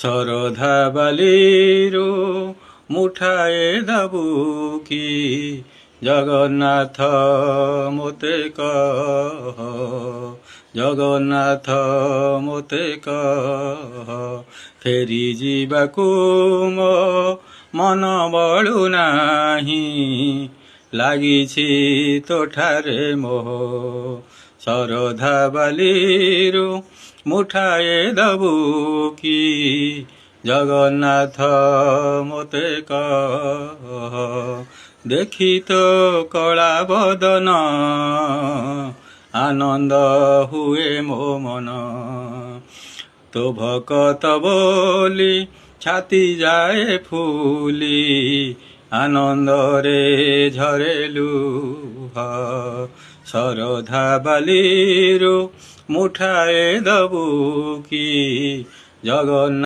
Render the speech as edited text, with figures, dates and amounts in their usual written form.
ଶରଧା ବାଲିରୁ ମୁଠାଏ ଦବୁ କି ଜଗନ୍ନାଥ ମୋତେ କହ, ଜଗନ୍ନାଥ ମୋତେ କହ। ଫେରି ଯିବାକୁ ମୋ ମନ ବଳୁ ନାହିଁ, ଲାଗିଛି ତୋଠାରେ ମୋହ। ଶରଧା ବାଲିରୁ ମୁଠାଏ ଦବୁ କି ଜଗନ୍ନାଥ ମୋତେ କହ। ଦେଖି ତୋ କଳା ବଦନ ଆନନ୍ଦ ହୁଏ ମୋ ମନ, ତୋ ଭକତ ବୋଲି ଛାତି ଯାଏ ଫୁଲି, ଆନନ୍ଦରେ ଝରେ ଲୁହ। ଶରଧା ବାଲିରୁ ମୁଠାଏ ଦବୁ କି ଜଗନ୍ନାଥ